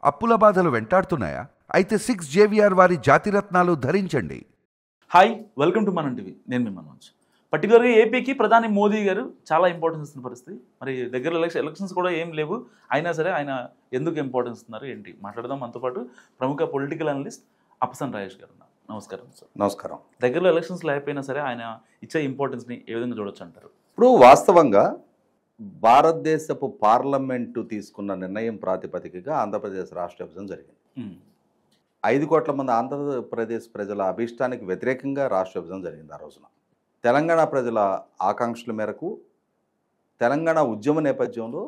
అప్పుల బాధలు వెంటాడుతున్నాయా? అయితే 6 జేవిఆర్ వారి జాతిరత్నాలు ధరించండి. హాయ్, వెల్కమ్ టు మనం టీవీ. నేను మీ మనోజ్. పర్టికులర్గా ఏపీకి ప్రధాని మోదీ గారు చాలా ఇంపార్టెన్స్ ఇస్తున్న పరిస్థితి. మరి దగ్గర ఎలక్షన్స్ కూడా ఏం లేవు, అయినా సరే ఆయన ఎందుకు ఇంపార్టెన్స్ ఇస్తున్నారు ఏంటి మాట్లాడదాం. మనతో పాటు ప్రముఖ పొలిటికల్ అనలిస్ట్ అప్పసన్ రాజేష్ గారు ఉన్నారు. నమస్కారం సార్. నమస్కారం. దగ్గరలో ఎలక్షన్స్ లేకపోయినా సరే ఆయన ఇచ్చే ఇంపార్టెన్స్ని ఏ విధంగా చూడొచ్చు అంటారు? ఇప్పుడు వాస్తవంగా భారతదేశపు పార్లమెంటు తీసుకున్న నిర్ణయం ప్రాతిపదికగా ఆంధ్రప్రదేశ్ రాష్ట్ర విభజన జరిగింది. 5 కోట్ల మంది ఆంధ్రప్రదేశ్ ప్రజల అభీష్టానికి వ్యతిరేకంగా రాష్ట్ర విభజన జరిగింది. ఆ రోజున తెలంగాణ ప్రజల ఆకాంక్షల మేరకు తెలంగాణ ఉద్యమ నేపథ్యంలో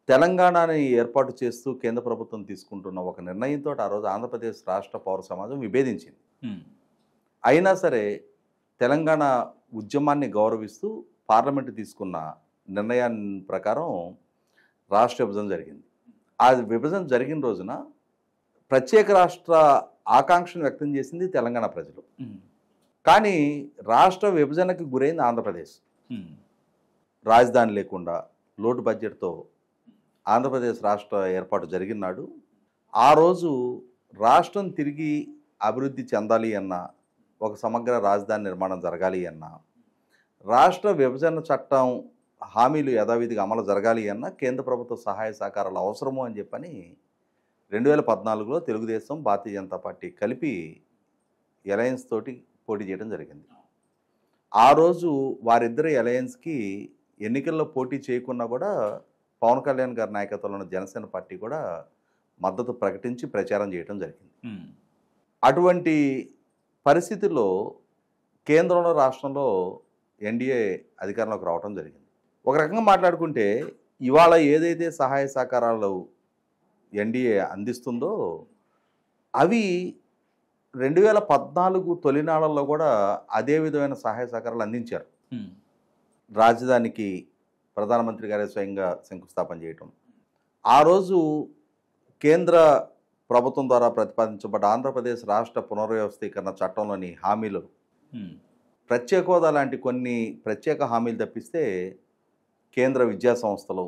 తెలంగాణని ఏర్పాటు చేస్తూ కేంద్ర ప్రభుత్వం తీసుకుంటున్న ఒక నిర్ణయంతో ఆ రోజు ఆంధ్రప్రదేశ్ రాష్ట్ర పౌర సమాజం విభేదించింది. అయినా సరే తెలంగాణ ఉద్యమాన్ని గౌరవిస్తూ పార్లమెంటు తీసుకున్న నిర్ణయాన్ని ప్రకారం రాష్ట్ర విభజన జరిగింది. ఆ విభజన జరిగిన రోజున ప్రత్యేక రాష్ట్ర ఆకాంక్షను వ్యక్తం చేసింది తెలంగాణ ప్రజలు. కానీ రాష్ట్ర విభజనకు గురైంది ఆంధ్రప్రదేశ్. రాజధాని లేకుండా లోటు బడ్జెట్తో ఆంధ్రప్రదేశ్ రాష్ట్ర ఏర్పాటు జరిగిన నాడు ఆ రోజు రాష్ట్రం తిరిగి అభివృద్ధి చెందాలి అన్న, ఒక సమగ్ర రాజధాని నిర్మాణం జరగాలి అన్న, రాష్ట్ర విభజన చట్టం హామీలు యథావిధిగా అమలు జరగాలి అన్న కేంద్ర ప్రభుత్వ సహాయ సహకారాలు అవసరము అని చెప్పని 2014లో తెలుగుదేశం భారతీయ జనతా పార్టీ కలిపి అలయన్స్ తోటి పోటీ చేయడం జరిగింది. ఆ రోజు వారిద్దరి అలయన్స్కి ఎన్నికల్లో పోటీ చేయకున్నా కూడా పవన్ కళ్యాణ్ గారి నాయకత్వంలో ఉన్న జనసేన పార్టీ కూడా మద్దతు ప్రకటించి ప్రచారం చేయడం జరిగింది. అటువంటి పరిస్థితుల్లో కేంద్రంలో రాష్ట్రంలో ఎన్డీఏ అధికారంలోకి రావడం జరిగింది. ఒక రకంగా మాట్లాడుకుంటే ఇవాళ ఏదైతే సహాయ సహకారాలు ఎన్డీఏ అందిస్తుందో అవి 2014 తొలినాళ్లలో కూడా అదే విధమైన సహాయ సహకారాలు అందించారు. రాజధానికి ప్రధానమంత్రి గారే స్వయంగా శంకుస్థాపన చేయటం, ఆ రోజు కేంద్ర ప్రభుత్వం ద్వారా ప్రతిపాదించబడ్డ ఆంధ్రప్రదేశ్ రాష్ట్ర పునర్వ్యవస్థీకరణ చట్టంలోని హామీలు, ప్రత్యేక హోదా లాంటి కొన్ని ప్రత్యేక హామీలు తప్పిస్తే కేంద్ర విద్యా సంస్థలు,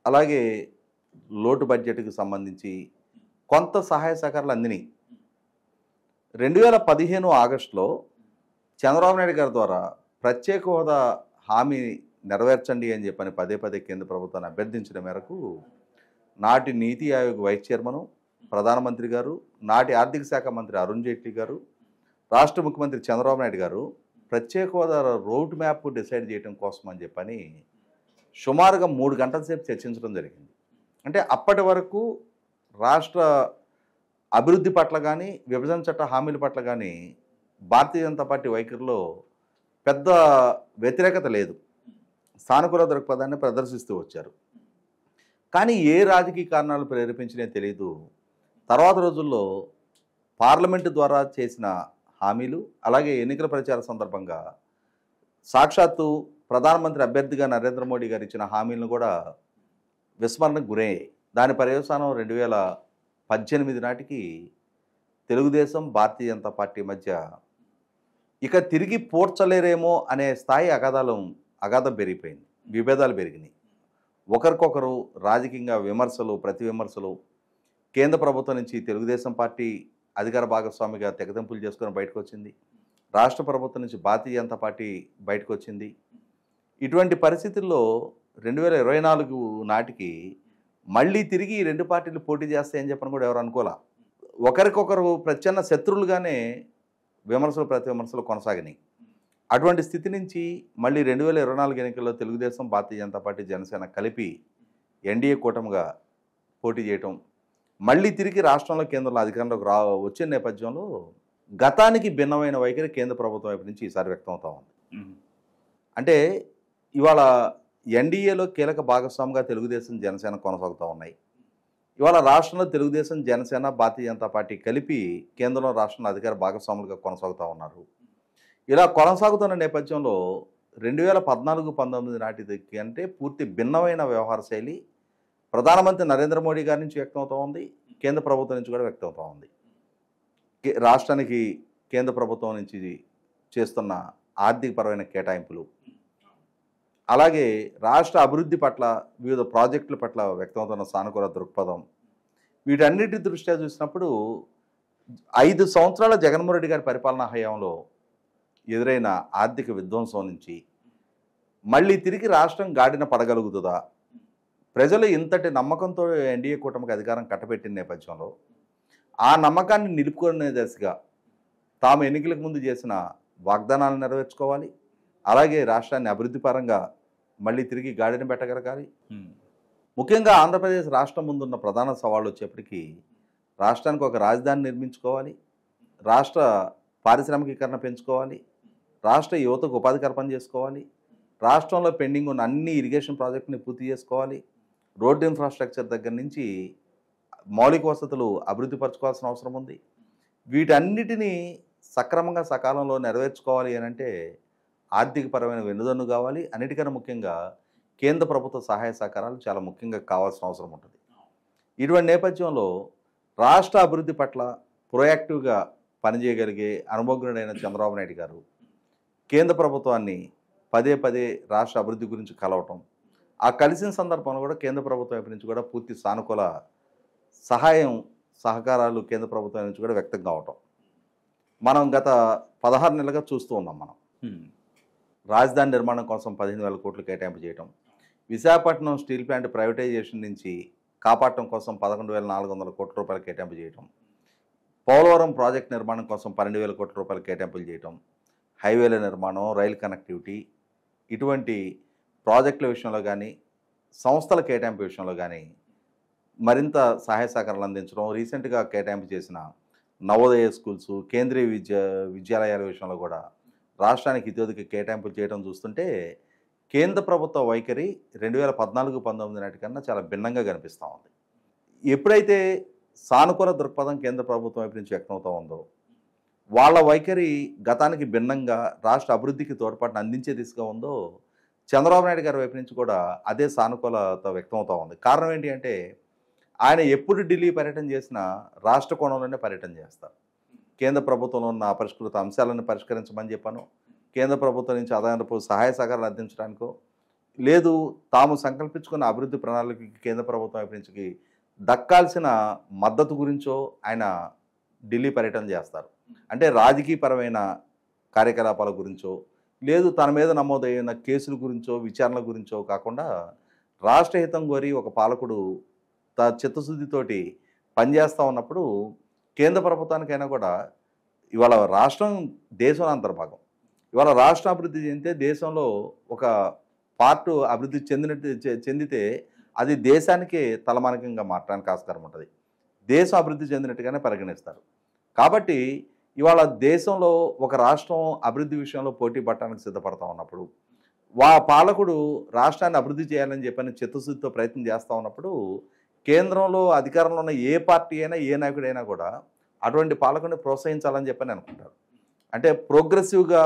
అలాగే లోటు బడ్జెట్కి సంబంధించి కొంత సహాయ సహకారాలు అందినాయి. 2015 ఆగస్టులో చంద్రబాబు నాయుడు గారి ద్వారా ప్రత్యేక హోదా హామీ నెరవేర్చండి అని చెప్పని పదే పదే కేంద్ర ప్రభుత్వాన్ని అభ్యర్థించిన మేరకు నాటి నీతి ఆయోగ్ వైస్ చైర్మను ప్రధానమంత్రి గారు, నాటి ఆర్థిక శాఖ మంత్రి అరుణ్ జైట్లీ గారు, రాష్ట్ర ముఖ్యమంత్రి చంద్రబాబు నాయుడు గారు ప్రత్యేక హోదా రోడ్ మ్యాప్ డిసైడ్ చేయడం కోసం అని చెప్పని సుమారుగా 3 గంటల సేపు చర్చించడం జరిగింది. అంటే అప్పటి వరకు రాష్ట్ర అభివృద్ధి పట్ల కానీ విభజన చట్ట హామీల పట్ల కానీ భారతీయ జనతా పార్టీ వైఖరిలో పెద్ద వ్యతిరేకత లేదు, సానుకూల దృక్పథాన్ని ప్రదర్శిస్తూ వచ్చారు. కానీ ఏ రాజకీయ కారణాలు ప్రేరేపించినే తెలియదు, తర్వాత రోజుల్లో పార్లమెంటు ద్వారా చేసిన హామీలు, అలాగే ఎన్నికల ప్రచార సందర్భంగా సాక్షాత్తు ప్రధానమంత్రి అభ్యర్థిగా నరేంద్ర మోడీ గారు ఇచ్చిన హామీలను కూడా విస్మరణకు గురయ్యాయి. దాని పర్యవసానం 2018 నాటికి తెలుగుదేశం భారతీయ జనతా పార్టీ మధ్య ఇక తిరిగి పోడ్చలేరేమో అనే స్థాయి అగాధం పెరిగిపోయింది, విభేదాలు పెరిగినాయి. ఒకరికొకరు రాజకీయంగా విమర్శలు, ప్రతి విమర్శలు, కేంద్ర ప్రభుత్వం నుంచి తెలుగుదేశం పార్టీ అధికార భాగస్వామిగా తెగదెంపులు చేసుకొని బయటకు వచ్చింది, రాష్ట్ర ప్రభుత్వం నుంచి భారతీయ జనతా పార్టీ బయటకు వచ్చింది. ఇటువంటి పరిస్థితుల్లో 2024 నాటికి మళ్ళీ తిరిగి ఈ 2 పార్టీలు పోటీ చేస్తాయని చెప్పని కూడా ఎవరు అనుకోలే. ఒకరికొకరు ప్రచ్ఛన్న శత్రువులుగానే విమర్శలు, ప్రతి విమర్శలు కొనసాగినాయి. అటువంటి స్థితి నుంచి మళ్ళీ 2024 ఎన్నికల్లో తెలుగుదేశం, భారతీయ జనతా పార్టీ, జనసేన కలిపి ఎన్డీఏ కూటమిగా పోటీ చేయటం, మళ్ళీ తిరిగి రాష్ట్రంలో కేంద్రంలో అధికారంలోకి వచ్చే నేపథ్యంలో గతానికి భిన్నమైన వైఖరి కేంద్ర ప్రభుత్వం వైపు నుంచి ఈసారి వ్యక్తం అవుతా ఉంది. అంటే ఇవాళ ఎన్డీఏలో కీలక భాగస్వామిగా తెలుగుదేశం, జనసేన కొనసాగుతూ ఉన్నాయి. ఇవాళ రాష్ట్రంలో తెలుగుదేశం, జనసేన, భారతీయ జనతా పార్టీ కలిపి కేంద్రంలో రాష్ట్రంలో అధికార భాగస్వాములుగా కొనసాగుతూ ఉన్నారు. ఇలా కొనసాగుతున్న నేపథ్యంలో 2014-19 నాటి అంటే పూర్తి భిన్నమైన వ్యవహార శైలి ప్రధానమంత్రి నరేంద్ర మోడీ గారి నుంచి వ్యక్తం అవుతూ ఉంది, కేంద్ర ప్రభుత్వం నుంచి కూడా వ్యక్తం అవుతూ ఉంది. రాష్ట్రానికి కేంద్ర ప్రభుత్వం నుంచి చేస్తున్న ఆర్థికపరమైన కేటాయింపులు, అలాగే రాష్ట్ర అభివృద్ధి పట్ల వివిధ ప్రాజెక్టుల పట్ల వ్యక్తమవుతున్న సానుకూల దృక్పథం, వీటన్నిటి దృష్ట్యా చూసినప్పుడు 5 సంవత్సరాల జగన్మోహన్ రెడ్డి గారి పరిపాలనా హయాంలో ఎదురైన ఆర్థిక విధ్వంసం నుంచి మళ్ళీ తిరిగి రాష్ట్రం గాడిన పడగలుగుతుందా, ప్రజలు ఇంతటి నమ్మకంతో ఎన్డీఏ కూటమికి అధికారం కట్టబెట్టిన నేపథ్యంలో ఆ నమ్మకాన్ని నిలుపుకునే దశగా తాము ఎన్నికలకు ముందు చేసిన వాగ్దానాలను నెరవేర్చుకోవాలి, అలాగే రాష్ట్రాన్ని అభివృద్ధి పరంగా మళ్ళీ తిరిగి గాడిన పెట్టగలగాలి. ముఖ్యంగా ఆంధ్రప్రదేశ్ రాష్ట్రం ముందున్న ప్రధాన సవాళ్ళు వచ్చేప్పటికీ రాష్ట్రానికి ఒక రాజధాని నిర్మించుకోవాలి, రాష్ట్ర పారిశ్రామికీకరణ పెంచుకోవాలి, రాష్ట్ర యువతకు ఉపాధి కల్పన చేసుకోవాలి, రాష్ట్రంలో పెండింగ్ ఉన్న అన్ని ఇరిగేషన్ ప్రాజెక్టుని పూర్తి చేసుకోవాలి, రోడ్డు ఇన్ఫ్రాస్ట్రక్చర్ దగ్గర నుంచి మౌలిక వసతులు అభివృద్ధి పరచుకోవాల్సిన అవసరం ఉంది. వీటన్నిటినీ సక్రమంగా సకాలంలో నెరవేర్చుకోవాలి అని అంటే ఆర్థికపరమైన వెన్నుదన్ను కావాలి. అన్నిటికన్నా ముఖ్యంగా కేంద్ర ప్రభుత్వ సహాయ సహకారాలు చాలా ముఖ్యంగా కావాల్సిన అవసరం ఉంటుంది. ఇటువంటి నేపథ్యంలో రాష్ట్ర అభివృద్ధి పట్ల ప్రొయాక్టివ్గా పనిచేయగలిగే అనుభవజ్ఞుడైన చంద్రబాబు నాయుడు గారు కేంద్ర ప్రభుత్వాన్ని పదే పదే రాష్ట్ర అభివృద్ధి గురించి కలవటం, ఆ కలిసిన సందర్భంలో కూడా కేంద్ర ప్రభుత్వం వైపు నుంచి కూడా పూర్తి సానుకూల సహాయం సహకారాలు కేంద్ర ప్రభుత్వం నుంచి కూడా వ్యక్తం కావటం మనం గత 16 నెలలుగా చూస్తూ ఉన్నాం. మనం రాజధాని నిర్మాణం కోసం 15,000 కోట్లు కేటాయింపు చేయటం, విశాఖపట్నం స్టీల్ ప్లాంట్ ప్రైవేటైజేషన్ నుంచి కాపాడటం కోసం 11,400 కోట్ల రూపాయలు కేటాయింపు చేయటం, పోలవరం ప్రాజెక్ట్ నిర్మాణం కోసం 12,000 కోట్ల రూపాయలు కేటాయింపులు చేయటం, హైవేల నిర్మాణం, రైల్ కనెక్టివిటీ, ఇటువంటి ప్రాజెక్టుల విషయంలో కానీ సంస్థల కేటాయింపు విషయంలో కానీ మరింత సహాయ సహకారాలు అందించడం, రీసెంట్గా కేటాయింపు చేసిన నవోదయ స్కూల్స్, కేంద్రీయ విద్యాలయాల విషయంలో కూడా రాష్ట్రానికి ఇతోదికి కేటాయింపులు చేయడం చూస్తుంటే కేంద్ర ప్రభుత్వ వైఖరి 2014-19 నాటికన్నా చాలా భిన్నంగా కనిపిస్తూ ఉంది. ఎప్పుడైతే సానుకూల దృక్పథం కేంద్ర ప్రభుత్వం వైపు నుంచి వ్యక్తమవుతూ ఉందో వాళ్ళ వైఖరి గతానికి భిన్నంగా రాష్ట్ర అభివృద్ధికి తోడ్పాటును అందించే దిశగా ఉందో చంద్రబాబు నాయుడు గారి వైపు నుంచి కూడా అదే సానుకూలత వ్యక్తమవుతూ ఉంది. కారణం ఏంటి అంటే ఆయన ఎప్పుడు ఢిల్లీ పర్యటన చేసినా రాష్ట్ర కోణంలోనే పర్యటన చేస్తారు. కేంద్ర ప్రభుత్వంలో ఉన్న అపరిష్కృత అంశాలను పరిష్కరించమని చెప్పాను, కేంద్ర ప్రభుత్వం నుంచి అదనపు సహాయ సహకారాలు అందించడానికో లేదు తాము సంకల్పించుకున్న అభివృద్ధి ప్రణాళికకి కేంద్ర ప్రభుత్వం వైపు నుంచి దక్కాల్సిన మద్దతు గురించో ఆయన ఢిల్లీ పర్యటన చేస్తారు. అంటే రాజకీయపరమైన కార్యకలాపాల గురించో లేదు తన మీద నమోదైన కేసుల గురించో విచారణల గురించో కాకుండా రాష్ట్ర హితం కోరి ఒక పాలకుడు చిత్తశుద్ధితోటి పనిచేస్తూ ఉన్నప్పుడు కేంద్ర ప్రభుత్వానికైనా కూడా ఇవాళ రాష్ట్రం దేశంలో అంతర్భాగం. ఇవాళ రాష్ట్ర అభివృద్ధి చెందితే దేశంలో ఒక పార్ట్ అభివృద్ధి చెందితే అది దేశానికి తలమానికంగా మారడానికి ఆస్కారం ఉంటుంది. దేశం అభివృద్ధి చెందినట్టుగానే పరిగణిస్తారు. కాబట్టి ఇవాళ దేశంలో ఒక రాష్ట్రం అభివృద్ధి విషయంలో పోటీ పడటానికి సిద్ధపడతా ఉన్నప్పుడు పాలకుడు రాష్ట్రాన్ని అభివృద్ధి చేయాలని చెప్పని చిత్తశుద్ధితో ప్రయత్నం చేస్తూ ఉన్నప్పుడు కేంద్రంలో అధికారంలో ఉన్న ఏ పార్టీ అయినా ఏ నాయకుడైనా కూడా అటువంటి పాలకుడిని ప్రోత్సహించాలని చెప్పని అనుకుంటారు. అంటే ప్రోగ్రెసివ్గా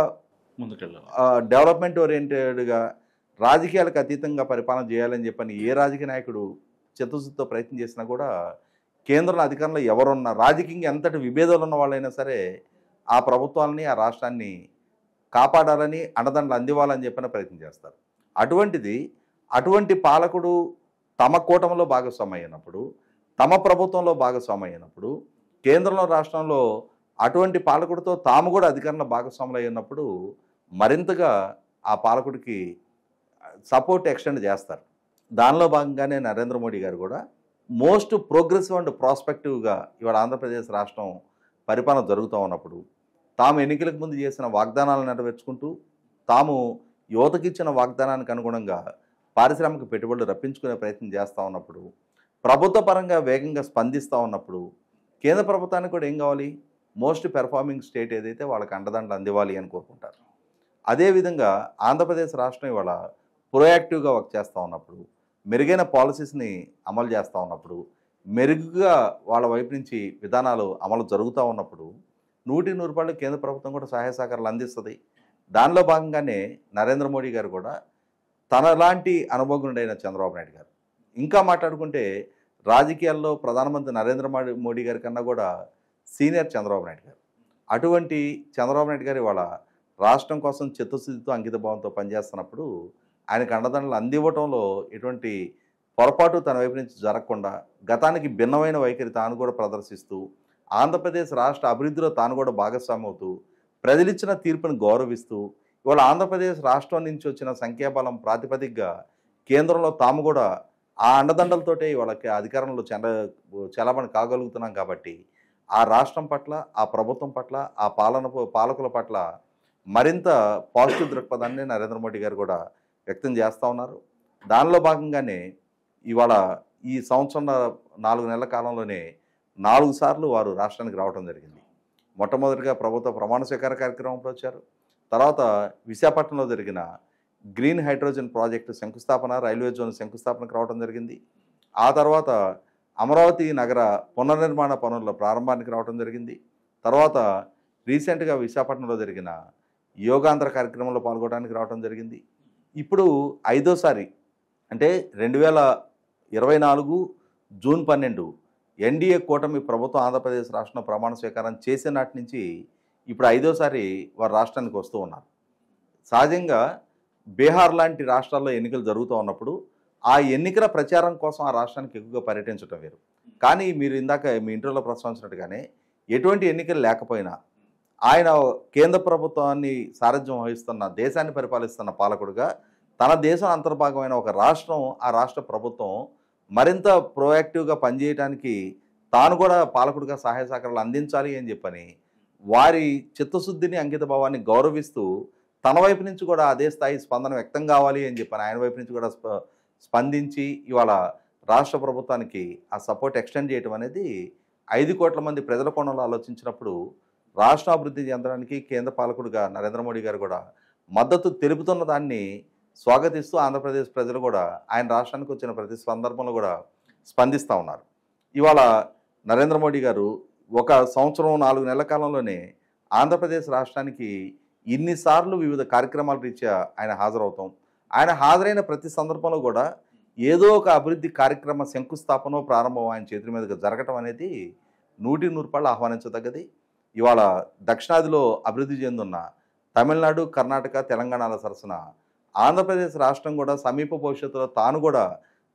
ముందుకెళ్ళాలి, డెవలప్మెంట్ ఓరియంటెడ్గా రాజకీయాలకు అతీతంగా పరిపాలన చేయాలని చెప్పని ఏ రాజకీయ నాయకుడు చిత్తశుద్ధితో ప్రయత్నం చేసినా కూడా కేంద్రంలో అధికారంలో ఎవరున్నా రాజకీయంగా ఎంతటి విభేదాలు ఉన్న వాళ్ళైనా సరే ఆ ప్రభుత్వాలని ఆ రాష్ట్రాన్ని కాపాడాలని అండదండలు అందివ్వాలని చెప్పిన ప్రయత్నం చేస్తారు. అటువంటి పాలకుడు తమ కూటమిలో భాగస్వామి అయినప్పుడు తమ ప్రభుత్వంలో భాగస్వామి అయినప్పుడు కేంద్రంలో రాష్ట్రంలో అటువంటి పాలకుడితో తాము కూడా అధికారంలో భాగస్వాములు అయినప్పుడు మరింతగా ఆ పాలకుడికి సపోర్ట్ ఎక్స్టెండ్ చేస్తారు. దానిలో భాగంగానే నరేంద్ర మోడీ గారు కూడా మోస్ట్ ప్రోగ్రెసివ్ అండ్ ప్రాస్పెక్టివ్గా ఇవాళ ఆంధ్రప్రదేశ్ రాష్ట్రం పరిపాలన జరుగుతూ ఉన్నప్పుడు తాము ఎన్నికలకు ముందు చేసిన వాగ్దానాలను నెరవేర్చుకుంటూ తాము యువతకి ఇచ్చిన వాగ్దానానికి అనుగుణంగా పారిశ్రామిక పెట్టుబడులు రప్పించుకునే ప్రయత్నం చేస్తూ ఉన్నప్పుడు ప్రభుత్వ పరంగా వేగంగా స్పందిస్తూ ఉన్నప్పుడు కేంద్ర ప్రభుత్వానికి కూడా ఏం కావాలి, మోస్ట్ పెర్ఫార్మింగ్ స్టేట్ ఏదైతే వాళ్ళకి అండదండలు అందివ్వాలి అని కోరుకుంటారు. అదేవిధంగా ఆంధ్రప్రదేశ్ రాష్ట్రం ఇవాళ ప్రొయాక్టివ్గా వర్క్ చేస్తూ ఉన్నప్పుడు మెరుగైన పాలసీస్ని అమలు చేస్తూ ఉన్నప్పుడు మెరుగుగా వాళ్ళ వైపు నుంచి విధానాలు అమలు జరుగుతూ ఉన్నప్పుడు 100% కేంద్ర ప్రభుత్వం కూడా సహాయ సహకారాలు అందిస్తుంది. దానిలో భాగంగానే నరేంద్ర మోడీ గారు కూడా తనలాంటి అనుభవజ్ఞుడైన చంద్రబాబు నాయుడు గారు ఇంకా మాట్లాడుకుంటే రాజకీయాల్లో ప్రధానమంత్రి నరేంద్ర మోడీ గారి కన్నా కూడా సీనియర్ చంద్రబాబు నాయుడు గారు. అటువంటి చంద్రబాబు నాయుడు గారు ఇవాళ రాష్ట్రం కోసం చిత్తశుద్ధితో అంకిత భావంతో పనిచేస్తున్నప్పుడు ఆయనకు అండదండలు అందివ్వటంలో ఎటువంటి పొరపాటు తన వైపు నుంచి జరగకుండా గతానికి భిన్నమైన వైఖరి తాను కూడా ప్రదర్శిస్తూ ఆంధ్రప్రదేశ్ రాష్ట్ర అభివృద్ధిలో తాను కూడా భాగస్వామి అవుతూ ప్రజలిచ్చిన తీర్పును గౌరవిస్తూ ఇవాళ ఆంధ్రప్రదేశ్ రాష్ట్రం నుంచి వచ్చిన సంఖ్యాబలం ప్రాతిపదికగా కేంద్రంలో తాము కూడా ఆ అండదండలతోటే వాళ్ళకి అధికారంలో చలామణి కాగలుగుతున్నాం కాబట్టి ఆ రాష్ట్రం పట్ల ఆ ప్రభుత్వం పట్ల ఆ పాలకుల పట్ల మరింత పాజిటివ్ దృక్పథాన్ని నరేంద్ర మోడీ గారు కూడా వ్యక్తం చేస్తూ ఉన్నారు. దానిలో భాగంగానే ఇవాళ ఈ సంవత్సరం 4 నెలల కాలంలోనే 4 సార్లు వారు రాష్ట్రానికి రావడం జరిగింది. మొట్టమొదటిగా ప్రభుత్వ ప్రమాణ స్వీకార కార్యక్రమంలో వచ్చారు. తర్వాత విశాఖపట్నంలో జరిగిన గ్రీన్ హైడ్రోజన్ ప్రాజెక్టు శంకుస్థాపన, రైల్వే జోన్ శంకుస్థాపనకు రావడం జరిగింది. ఆ తర్వాత అమరావతి నగర పునర్నిర్మాణ పనుల ప్రారంభానికి రావడం జరిగింది. తర్వాత రీసెంట్గా విశాఖపట్నంలో జరిగిన యోగాంధ్ర కార్యక్రమంలో పాల్గొనడానికి రావడం జరిగింది. ఇప్పుడు 5వ అంటే 2024 జూన్ 12 ఎన్డీఏ కూటమి ప్రభుత్వం ఆంధ్రప్రదేశ్ రాష్ట్రంలో ప్రమాణ స్వీకారం చేసే నాటి నుంచి ఇప్పుడు 5వ వారు రాష్ట్రానికి వస్తూ ఉన్నారు. సహజంగా బీహార్ లాంటి రాష్ట్రాల్లో ఎన్నికలు జరుగుతూ ఉన్నప్పుడు ఆ ఎన్నికల ప్రచారం కోసం ఆ రాష్ట్రానికి ఎక్కువగా పర్యటించడం వేరు. కానీ మీరు ఇందాక మీ ఇంటర్వ్యూలో ప్రస్తావించినట్టుగానే ఎటువంటి ఎన్నికలు లేకపోయినా ఆయన కేంద్ర ప్రభుత్వాన్ని సారథ్యం వహిస్తున్న, దేశాన్ని పరిపాలిస్తున్న పాలకుడుగా తన దేశం అంతర్భాగమైన ఒక రాష్ట్రం, ఆ రాష్ట్ర ప్రభుత్వం మరింత ప్రోయాక్టివ్గా పనిచేయడానికి తాను కూడా పాలకుడిగా సహాయ సహకారాలు అందించాలి అని చెప్పని వారి చిత్తశుద్ధిని, అంకిత భావాన్ని గౌరవిస్తూ తన వైపు నుంచి కూడా అదే స్థాయి స్పందన వ్యక్తం కావాలి అని చెప్పని ఆయన వైపు నుంచి కూడా స్పందించి ఇవాళ రాష్ట్ర ప్రభుత్వానికి ఆ సపోర్ట్ ఎక్స్టెండ్ చేయడం అనేది 5 కోట్ల మంది ప్రజల కోణంలో ఆలోచించినప్పుడు రాష్ట్ర అభివృద్ధి చెందడానికి కేంద్ర పాలకుడిగా నరేంద్ర మోడీ గారు కూడా మద్దతు తెలుపుతున్న దాన్ని స్వాగతిస్తూ ఆంధ్రప్రదేశ్ ప్రజలు కూడా ఆయన రాష్ట్రానికి వచ్చిన ప్రతి సందర్భంలో కూడా స్పందిస్తూ ఉన్నారు. ఇవాళ నరేంద్ర మోడీ గారు ఒక సంవత్సరం 4 నెలల కాలంలోనే ఆంధ్రప్రదేశ్ రాష్ట్రానికి ఇన్నిసార్లు వివిధ కార్యక్రమాల రీత్యా ఆయన హాజరవుతాం. ఆయన హాజరైన ప్రతి సందర్భంలో కూడా ఏదో ఒక అభివృద్ధి కార్యక్రమ శంకుస్థాపన ప్రారంభం ఆయన చేతుల మీదుగా జరగటం అనేది 100% ఆహ్వానించదగ్గది. ఇవాళ దక్షిణాదిలో అభివృద్ధి చెందున్న తమిళనాడు, కర్ణాటక, తెలంగాణల సరసన ఆంధ్రప్రదేశ్ రాష్ట్రం కూడా సమీప భవిష్యత్తులో తాను కూడా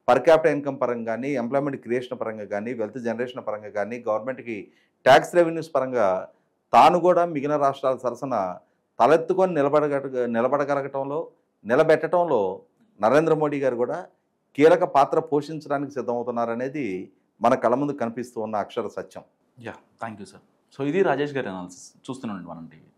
పర్ క్యాపిటల్ ఇన్కమ్ పరంగా కానీ, ఎంప్లాయ్మెంట్ క్రియేషన్ పరంగా కానీ, వెల్త్ జనరేషన్ పరంగా కానీ, గవర్నమెంట్కి ట్యాక్స్ రెవెన్యూస్ పరంగా తాను కూడా మిగిలిన రాష్ట్రాల సరసన తలెత్తుకొని నిలబడగలగటంలో, నిలబెట్టడంలో నరేంద్ర మోడీ గారు కూడా కీలక పాత్ర పోషించడానికి సిద్ధమవుతున్నారనేది మన కళ్ళ ముందు కనిపిస్తూ ఉన్న అక్షర సత్యం. Thank you sir. సో ఇది రాజేష్ గారి అనాలిసిస్. చూస్తున్నాండి మనం టీవీ.